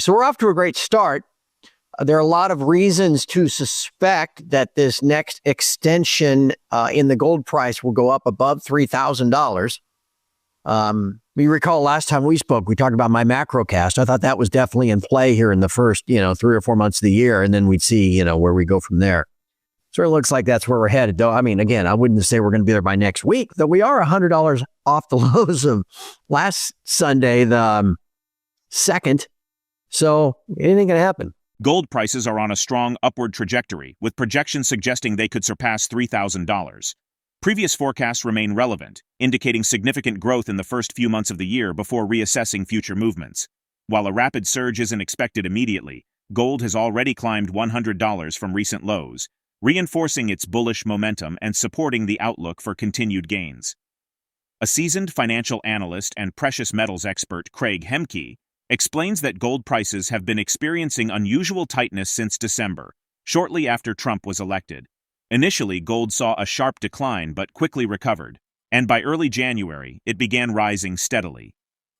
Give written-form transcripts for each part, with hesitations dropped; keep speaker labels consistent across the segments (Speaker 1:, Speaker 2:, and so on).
Speaker 1: So we're off to a great start. There are a lot of reasons to suspect that this next extension in the gold price will go up above $3,000. You recall last time we spoke, we talked about my macrocast. I thought that was definitely in play here in the first, 3 or 4 months of the year, and then we'd see, where we go from there. So it looks like that's where we're headed, though. I mean, again, I wouldn't say we're going to be there by next week, though we are $100 off the lows of last Sunday, the 2nd. So anything can happen.
Speaker 2: Gold prices are on a strong upward trajectory, with projections suggesting they could surpass $3,000. Previous forecasts remain relevant, indicating significant growth in the first few months of the year before reassessing future movements. While a rapid surge isn't expected immediately, gold has already climbed $100 from recent lows, reinforcing its bullish momentum and supporting the outlook for continued gains. A seasoned financial analyst and precious metals expert, Hemke, explains that gold prices have been experiencing unusual tightness since December, shortly after Trump was elected. Initially, gold saw a sharp decline but quickly recovered, and by early January, it began rising steadily.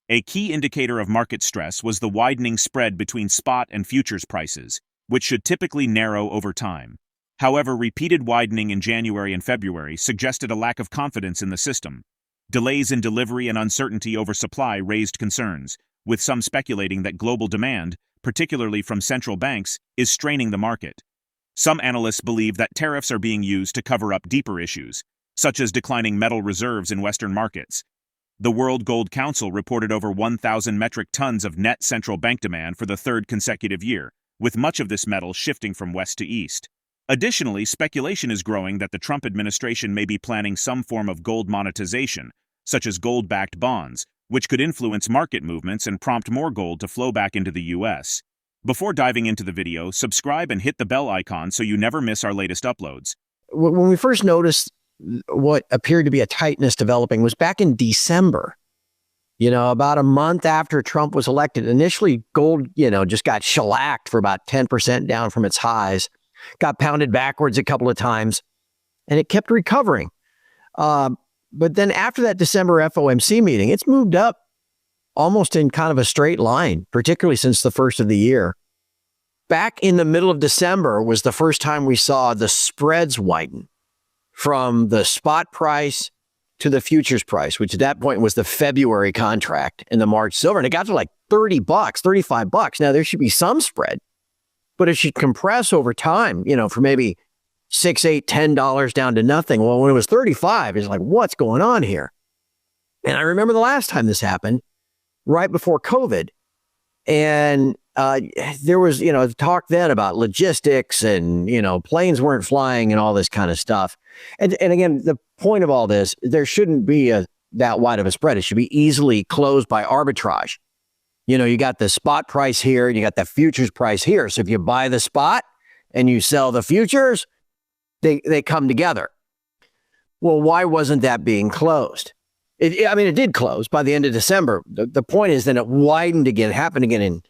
Speaker 2: A key indicator of market stress was the widening spread between spot and futures prices, which should typically narrow over time. However, repeated widening in January and February suggested a lack of confidence in the system. Delays in delivery and uncertainty over supply raised concerns, with some speculating that global demand, particularly from central banks, is straining the market. Some analysts believe that tariffs are being used to cover up deeper issues, such as declining metal reserves in Western markets. The World Gold Council reported over 1,000 metric tons of net central bank demand for the third consecutive year, with much of this metal shifting from west to east. Additionally, speculation is growing that the Trump administration may be planning some form of gold monetization, such as gold-backed bonds, which could influence market movements and prompt more gold to flow back into the U.S. Before diving into the video, subscribe and hit the bell icon so you never miss our latest uploads.
Speaker 1: When we first noticed what appeared to be a tightness developing was back in December, about a month after Trump was elected. Initially, gold, just got shellacked for about 10% down from its highs, got pounded backwards a couple of times, and it kept recovering. But then after that December FOMC meeting, it's moved up almost in kind of a straight line, particularly since the first of the year. Back in the middle of December was the first time we saw the spreads widen from the spot price to the futures price, which at that point was the February contract and the March silver. And it got to like $30, $35. Now there should be some spread, but it should compress over time, for maybe $6, $8, $10 down to nothing. Well, when it was 35, it's like, what's going on here? And I remember the last time this happened, right before COVID. And there was, talk then about logistics and, planes weren't flying and all this kind of stuff. And again, the point of all this, there shouldn't be that wide of a spread. It should be easily closed by arbitrage. You got the spot price here and you got the futures price here. So if you buy the spot and you sell the futures, they come together. Well, why wasn't that being closed? It did close by the end of December. The point is then it widened again, happened again in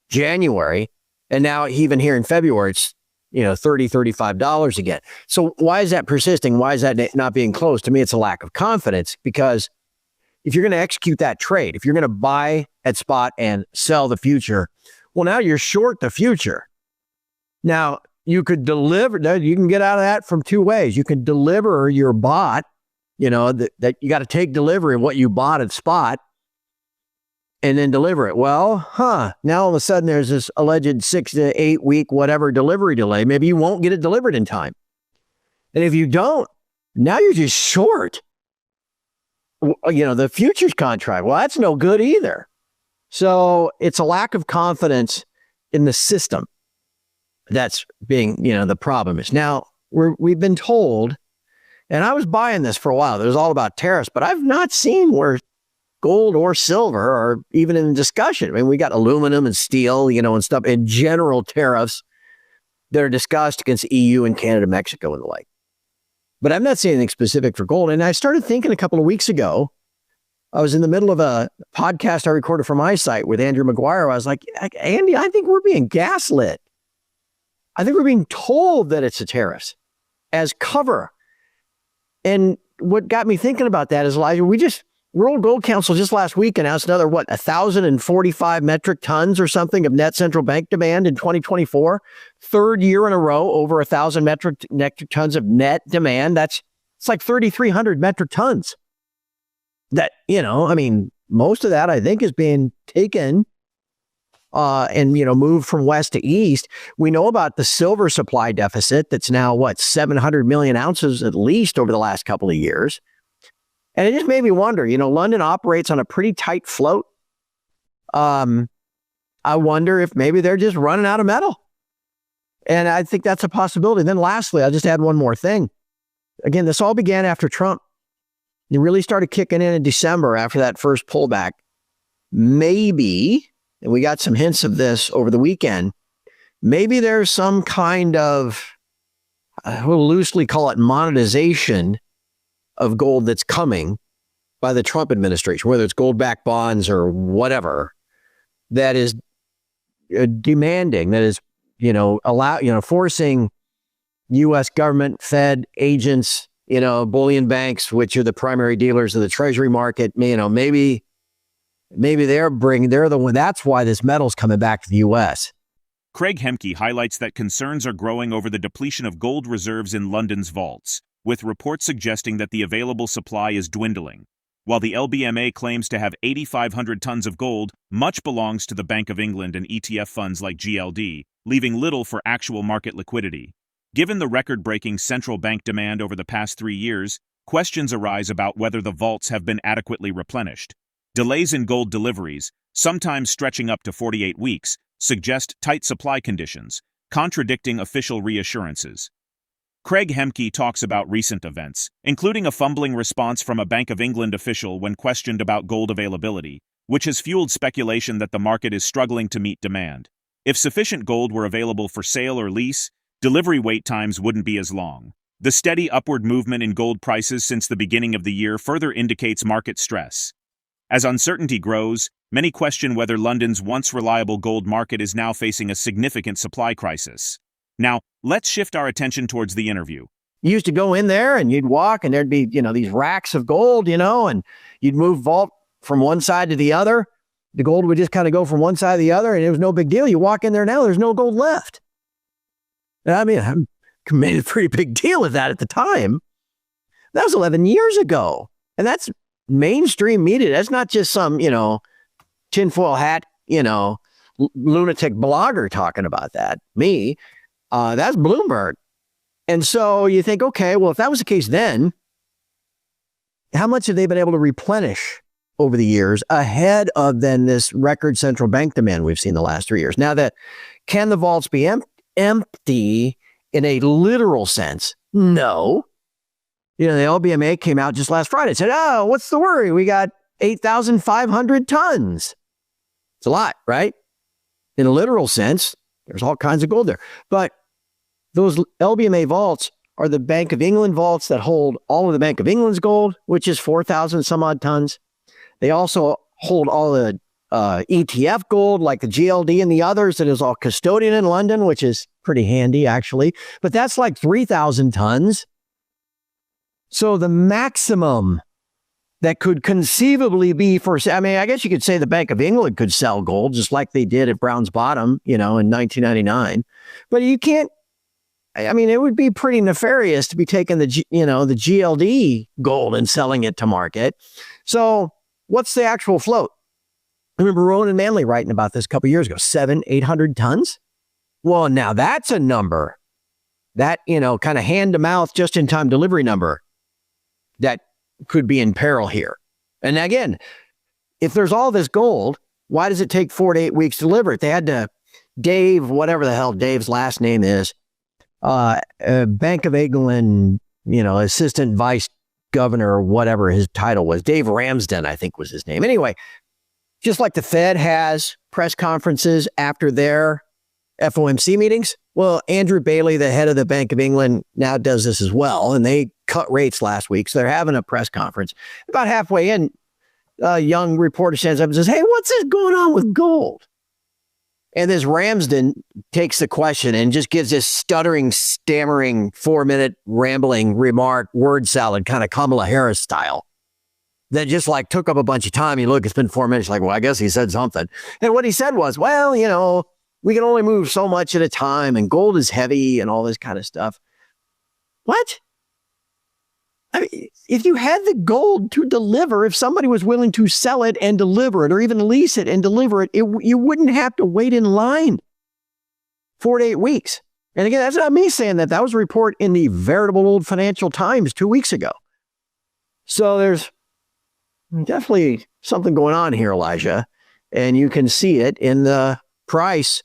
Speaker 1: January. And now even here in February, it's, $30, $35 again. So why is that persisting? Why is that not being closed? To me, it's a lack of confidence, because if you're going to execute that trade, if you're going to buy at spot and sell the future, well, now you're short the future. Now, you could deliver, you can get out of that from two ways. You can deliver your bought, that you got to take delivery of what you bought at spot and then deliver it. Well, now all of a sudden there's this alleged 6 to 8 week, whatever delivery delay. Maybe you won't get it delivered in time. And if you don't, now you're just short, the futures contract. Well, that's no good either. So it's a lack of confidence in the system. That's being, the problem is. Now, we've been told, and I was buying this for a while, it was all about tariffs, but I've not seen where gold or silver are even in discussion. We got aluminum and steel, and stuff, and general tariffs that are discussed against EU and Canada, Mexico, and the like. But I'm not seeing anything specific for gold. And I started thinking a couple of weeks ago, I was in the middle of a podcast I recorded for my site with Andrew McGuire. I was like, Andy, I think we're being gaslit. I think we're being told that it's a tariff as cover. And what got me thinking about that is, Elijah, we World Gold Council just last week announced another, 1,045 metric tons or something of net central bank demand in 2024. Third year in a row, over 1,000 metric tons of net demand. It's like 3,300 metric tons. That, most of that, I think, is being taken and moved from west to east. We know about the silver supply deficit that's now, 700 million ounces at least over the last couple of years. And it just made me wonder, London operates on a pretty tight float. I wonder if maybe they're just running out of metal. And I think that's a possibility. Then lastly, I'll just add one more thing. Again, this all began after Trump. It really started kicking in December after that first pullback. Maybe, and we got some hints of this over the weekend, maybe there's some kind of, we'll loosely call it monetization of gold that's coming by the Trump administration, whether it's gold-backed bonds or whatever, that is demanding, that is, forcing U.S. government, Fed agents, bullion banks, which are the primary dealers of the Treasury market, maybe they're the one. That's why this metal's coming back to the U.S.
Speaker 2: Craig Hemke highlights that concerns are growing over the depletion of gold reserves in London's vaults, with reports suggesting that the available supply is dwindling. While the LBMA claims to have 8,500 tons of gold, much belongs to the Bank of England and ETF funds like GLD, leaving little for actual market liquidity. Given the record-breaking central bank demand over the past 3 years, questions arise about whether the vaults have been adequately replenished. Delays in gold deliveries, sometimes stretching up to 48 weeks, suggest tight supply conditions, contradicting official reassurances. Craig Hemke talks about recent events, including a fumbling response from a Bank of England official when questioned about gold availability, which has fueled speculation that the market is struggling to meet demand. If sufficient gold were available for sale or lease, delivery wait times wouldn't be as long. The steady upward movement in gold prices since the beginning of the year further indicates market stress. As uncertainty grows, many question whether London's once reliable gold market is now facing a significant supply crisis. Now, let's shift our attention towards the interview.
Speaker 1: You used to go in there and you'd walk and there'd be, these racks of gold, and you'd move vault from one side to the other. The gold would just kind of go from one side to the other and it was no big deal. You walk in there now, there's no gold left. I made a pretty big deal of that at the time. That was 11 years ago. And that's mainstream media. That's not just some, tinfoil hat, lunatic blogger talking about that. Me. That's Bloomberg. And so you think, okay, well, if that was the case then, how much have they been able to replenish over the years ahead of then this record central bank demand we've seen the last 3 years? Now can the vaults be empty in a literal sense? No. The LBMA came out just last Friday and said, oh, what's the worry? We got 8,500 tons. It's a lot, right? In a literal sense, there's all kinds of gold there. But those LBMA vaults are the Bank of England vaults that hold all of the Bank of England's gold, which is 4,000 some odd tons. They also hold all the ETF gold, like the GLD and the others, that is all custodian in London, which is pretty handy, actually. But that's like 3,000 tons. So the maximum that could conceivably be for, I guess you could say the Bank of England could sell gold, just like they did at Brown's Bottom, in 1999. But you can't, it would be pretty nefarious to be taking the GLD gold and selling it to market. So what's the actual float? I remember Ronan Manley writing about this a couple years ago, 800 tons. Well, now that's a number that, kind of hand to mouth, just in time delivery number that could be in peril here. And again, if there's all this gold, why does it take 4 to 8 weeks to deliver it? They had to, Dave, whatever the hell Dave's last name is, Bank of England, assistant vice governor or whatever his title was. Dave Ramsden, I think was his name. Anyway, just like the Fed has press conferences after their FOMC meetings, well, Andrew Bailey, the head of the Bank of England, now does this as well. And they cut rates last week. So they're having a press conference. About halfway in, a young reporter stands up and says, hey, what's this going on with gold? And this Ramsden takes the question and just gives this stuttering, stammering, 4-minute rambling remark, word salad, kind of Kamala Harris style. that just like took up a bunch of time. You look, it's been 4 minutes. Like, well, I guess he said something. And what he said was, well, you know, we can only move so much at a time and gold is heavy and all this kind of stuff. What? I mean, if you had the gold to deliver, if somebody was willing to sell it and deliver it, or even lease it and deliver it, you wouldn't have to wait in line 4 to 8 weeks. And again, that's not me saying that. That was a report in the veritable old Financial Times 2 weeks ago. So there's definitely something going on here, Elijah. And you can see it in the price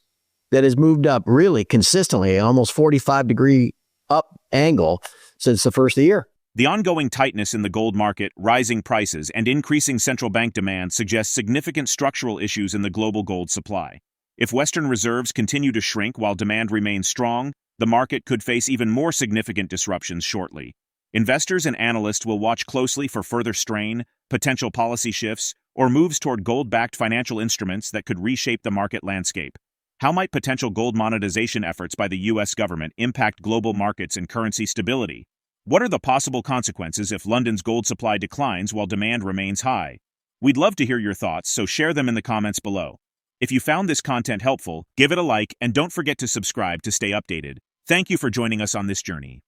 Speaker 1: that has moved up really consistently, almost 45-degree up angle since the first of the year.
Speaker 2: The ongoing tightness in the gold market, rising prices, and increasing central bank demand suggest significant structural issues in the global gold supply. If Western reserves continue to shrink while demand remains strong, the market could face even more significant disruptions shortly. Investors and analysts will watch closely for further strain, potential policy shifts, or moves toward gold-backed financial instruments that could reshape the market landscape. How might potential gold monetization efforts by the U.S. government impact global markets and currency stability? What are the possible consequences if London's gold supply declines while demand remains high? We'd love to hear your thoughts, so share them in the comments below. If you found this content helpful, give it a like and don't forget to subscribe to stay updated. Thank you for joining us on this journey.